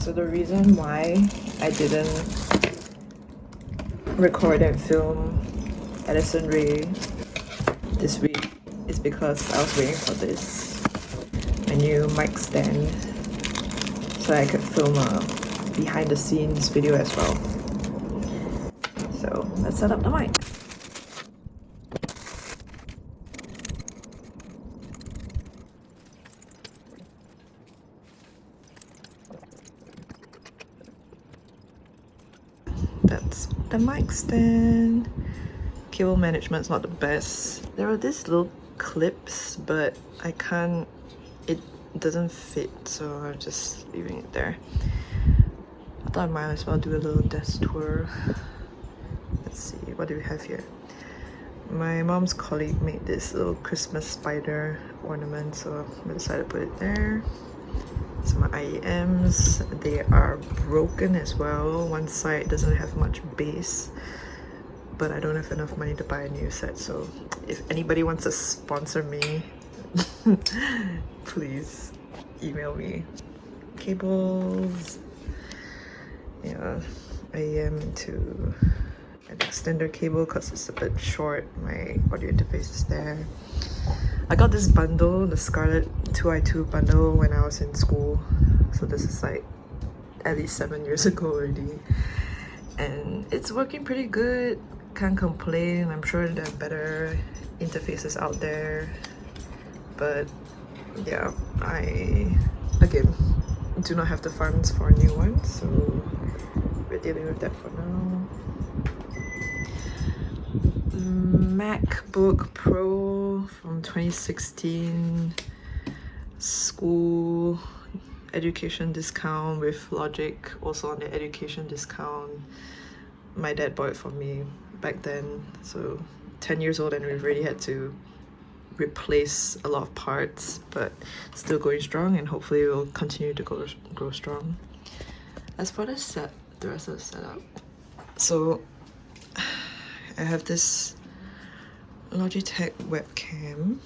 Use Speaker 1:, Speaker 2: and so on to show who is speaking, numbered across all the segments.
Speaker 1: So the reason why I didn't record and film Addison Rae this week is because I was waiting for this, my new mic stand, so I could film a behind the scenes video as well. So let's set up the mic. That's the mic stand. Cable management's not the best. There are these little clips, but I can't, it doesn't fit, so I'm just leaving it there. I thought I might as well do a little desk tour. Let's see, what do we have here? My mom's colleague made this little Christmas spider ornament, so I decided to put it there. Some IEMs, they are broken as well. One side doesn't have much bass, but I don't have enough money to buy a new set, so if anybody wants to sponsor me, please email me. Cables, yeah, IEM to an extender cable because it's a bit short. My audio interface is there. I got this bundle, the Scarlett 2i2 bundle, when I was in school, so this is like at least 7 years ago already, and it's working pretty good. Can't complain. I'm sure there are better interfaces out there, but yeah, I again do not have the funds for a new one, so we're dealing with that for now. MacBook Pro from 2016, school education discount with Logic also on the education discount. My dad bought it for me back then, so 10 years old, and we've already had to replace a lot of parts, but still going strong, and hopefully it will continue to grow strong. As for the rest of the setup, so I have this LogiTech webcam,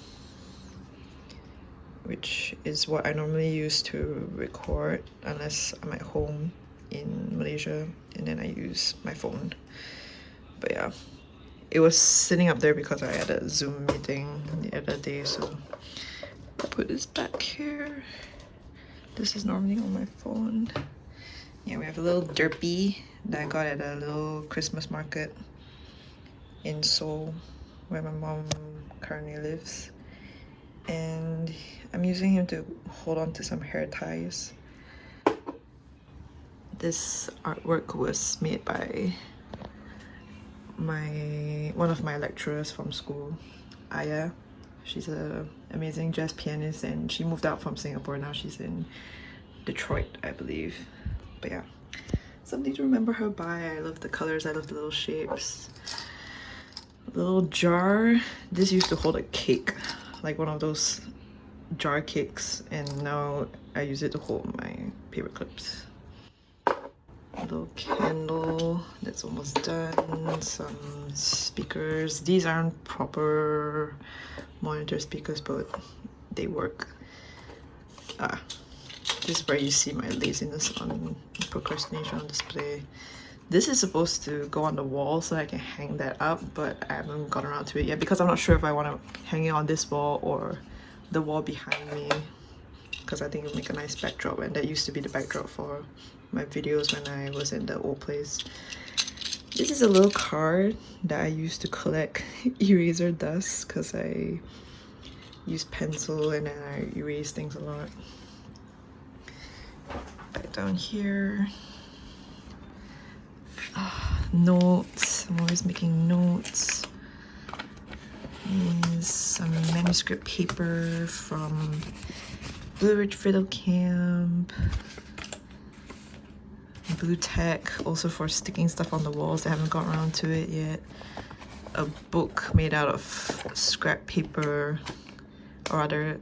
Speaker 1: which is what I normally use to record unless I'm at home in Malaysia, and then I use my phone. But yeah, it was sitting up there because I had a Zoom meeting the other day, so I'll put this back here. This is normally on my phone. Yeah, we have a little Derpy that I got at a little Christmas market in Seoul, where my mom currently lives, and I'm using him to hold on to some hair ties. This artwork was made by one of my lecturers from school, Aya. She's an amazing jazz pianist, and she moved out from Singapore. Now she's in Detroit, I believe. But yeah, something to remember her by. I love the colors, I love the little shapes. Little jar. This used to hold a cake, like one of those jar cakes, and now I use it to hold my paper clips. A little candle that's almost done. Some speakers. These aren't proper monitor speakers, but they work. This is where you see my laziness on procrastination on display. This is supposed to go on the wall so I can hang that up, but I haven't gotten around to it yet because I'm not sure if I want to hang it on this wall or the wall behind me, because I think it'll make a nice backdrop, and that used to be the backdrop for my videos when I was in the old place. This is a little card that I used to collect eraser dust because I use pencil and then I erase things a lot. Back down here. Notes. I'm always making notes. Is some manuscript paper from Blue Ridge Fiddle Camp. Blue tack, also for sticking stuff on the walls. I haven't got around to it yet. A book made out of scrap paper, or rather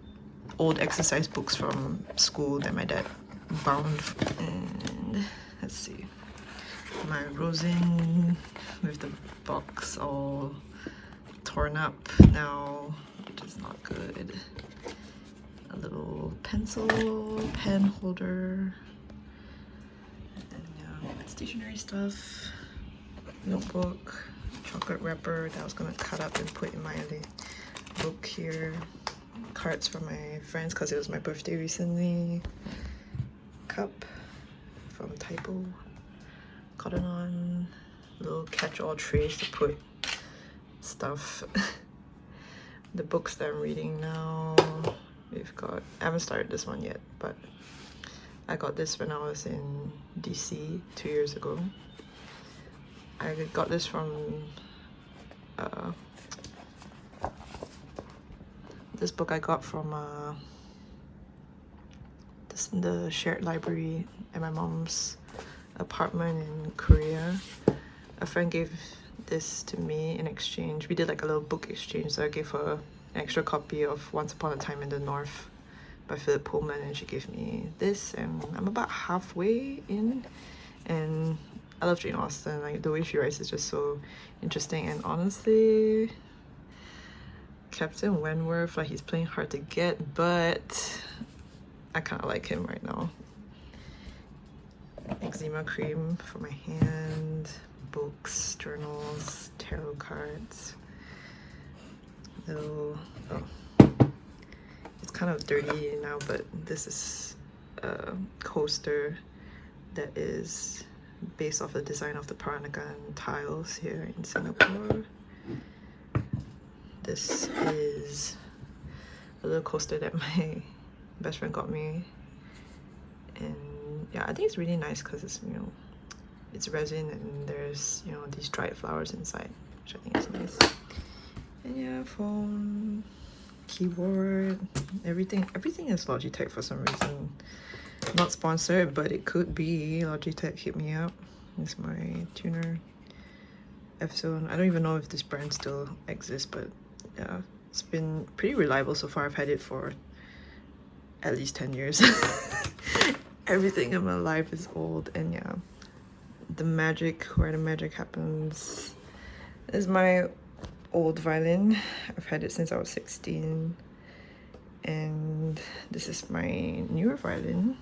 Speaker 1: old exercise books from school that my dad bound. And let's see, my rosin with the box all torn up now, which is not good. A little pencil pen holder. stationery stuff, notebook, chocolate wrapper that I was gonna cut up and put in my book here, cards from my friends because it was my birthday recently, cup from Typo, cotton on, little catch-all trays to put stuff. The books that I'm reading now, we've got, I haven't started this one yet, but I got this when I was in DC 2 years ago. I got this from this book I got from the shared library at my mom's apartment in Korea. A friend gave this to me in exchange. We did like a little book exchange, so I gave her an extra copy of Once Upon a Time in the North by Pullman, and she gave me this, and I'm about halfway in, and I love Jane Austen. Like, the way she writes is just so interesting, and honestly, Captain Wentworth, like, he's playing hard to get, but I kind of like him right now. Eczema cream for my hand, books, journals, tarot cards, little, it's kind of dirty now, but this is a coaster that is based off the design of the Peranakan tiles here in Singapore. This is a little coaster that my best friend got me, and yeah, I think it's really nice because it's, you know, it's resin and there's, you know, these dried flowers inside, which I think is nice. And yeah, phone, keyboard, everything is LogiTech for some reason. Not sponsored, but it could be. LogiTech, hit me up. It's my tuner, F-Zone. I don't even know if this brand still exists, but yeah, it's been pretty reliable so far. I've had it for at least 10 years. Everything in my life is old, and yeah, the magic, where the magic happens, is my old violin. I've had it since I was 16, and this is my newer violin.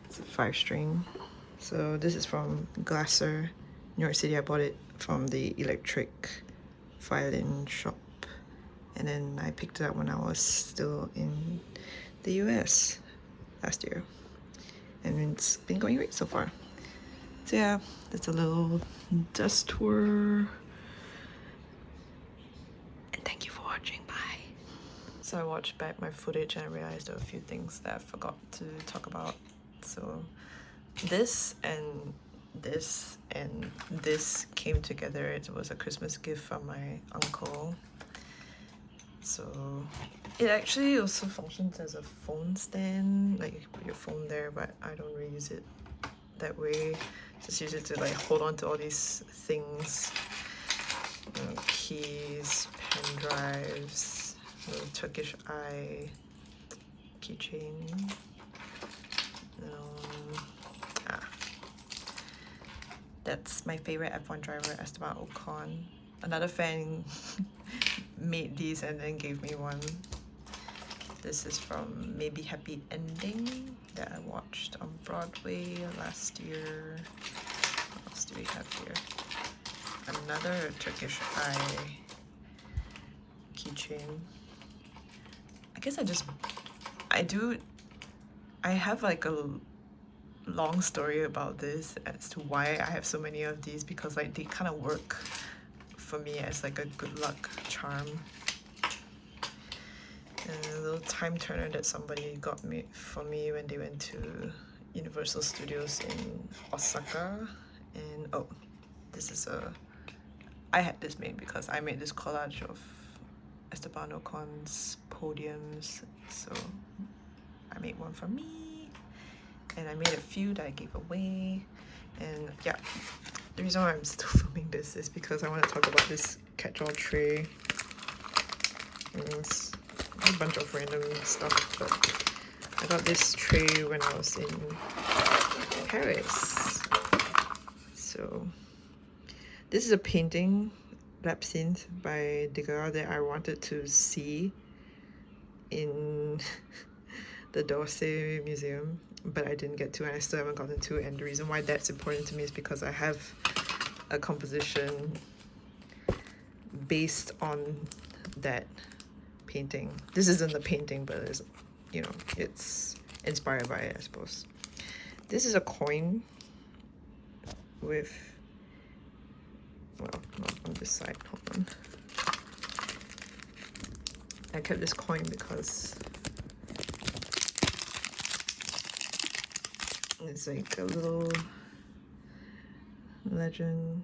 Speaker 1: It's a 5-string. So this is from Glasser, New York City. I bought it from the electric violin shop, and then I picked it up when I was still in the US last year, and it's been going great so far. So yeah, that's a little dust tour, and thank you for watching. Bye. So I watched back my footage and I realized there were a few things that I forgot to talk about. So this and this and this came together. It was a Christmas gift from my uncle. So it actually also functions as a phone stand, like you can put your phone there, but I don't really use it that way. Just use it to like hold on to all these things, you know, keys, pen drives, little Turkish eye, keychain. That's my favorite F1 driver, Esteban Ocon. Another fan made these and then gave me one. This is from Maybe Happy Ending that I watched on Broadway last year. What else do we have here? Another Turkish eye keychain. I guess I have like a long story about this as to why I have so many of these, because like they kind of work for me as like a good luck charm. And a little time turner that somebody got me for me when they went to Universal Studios in Osaka. And oh, this is I had this made because I made this collage of Esteban Ocon's podiums, so I made one for me. And I made a few that I gave away. And yeah, the reason why I'm still filming this is because I want to talk about this catch-all tray. And it's a bunch of random stuff, but I got this tray when I was in Paris. So this is a painting, L'Absinthe by Degas, that I wanted to see in the D'Orsay Museum, but I didn't get to, and I still haven't gotten to. And the reason why that's important to me is because I have a composition based on that painting. This isn't the painting, but it's, you know, it's inspired by it, I suppose. This is a coin with, well, not on this side, hold on. I kept this coin because it's like a little legend,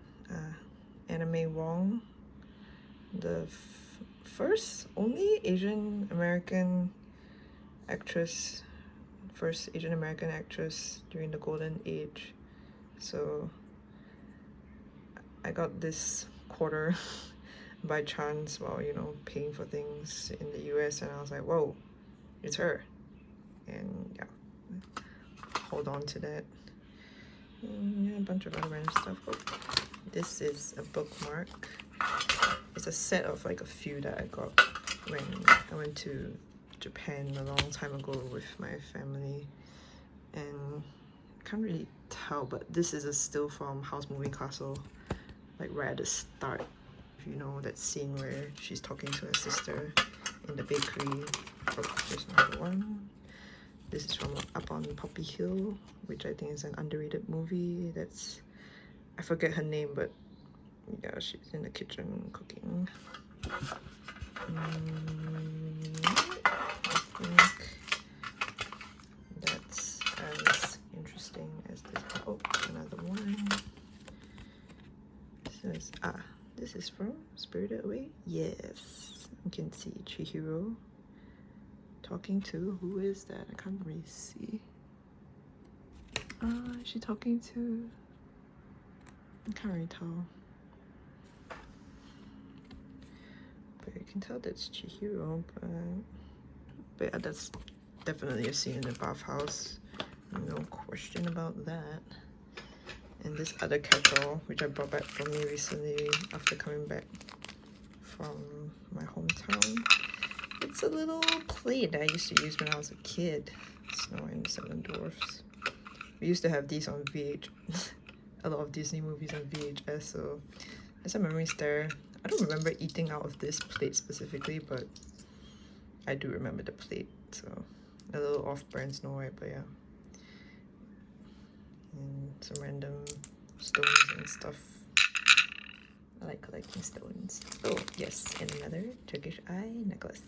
Speaker 1: Anime Wong, the first only Asian American actress, first Asian American actress during the golden age. So I got this quarter by chance while, you know, paying for things in the US, and I was like, whoa, it's her. And yeah, hold on to that. And yeah, a bunch of other random stuff. Oh, this is a bookmark. It's a set of like a few that I got when I went to Japan a long time ago with my family, and I can't really tell, but this is a still from House Moving Castle, like right at the start. If you know that scene where she's talking to her sister in the bakery. Oh, here's another one. This is from Up on Poppy Hill, which I think is an underrated movie. That's, I forget her name, but yeah, she's in the kitchen cooking. I think that's as interesting as this. Oh, another one. It says, this is from Spirited Away. Yes, you can see Chihiro talking to, who is that? I can't really see. Is she talking to? I can't really tell. But you can tell that's Chihiro, but yeah, that's definitely a scene in the bathhouse. No question about that. And this other kettle, which I brought back from me recently after coming back from my hometown. It's a little plate that I used to use when I was a kid. Snow and the Seven Dwarfs. We used to have these on a lot of Disney movies on VHS, so there's some memories there. I don't remember eating out of this plate specifically, but I do remember the plate, so a little off-brand Snow White, but yeah. And some random stones and stuff. I like collecting stones. Oh, yes, and another Turkish eye necklace.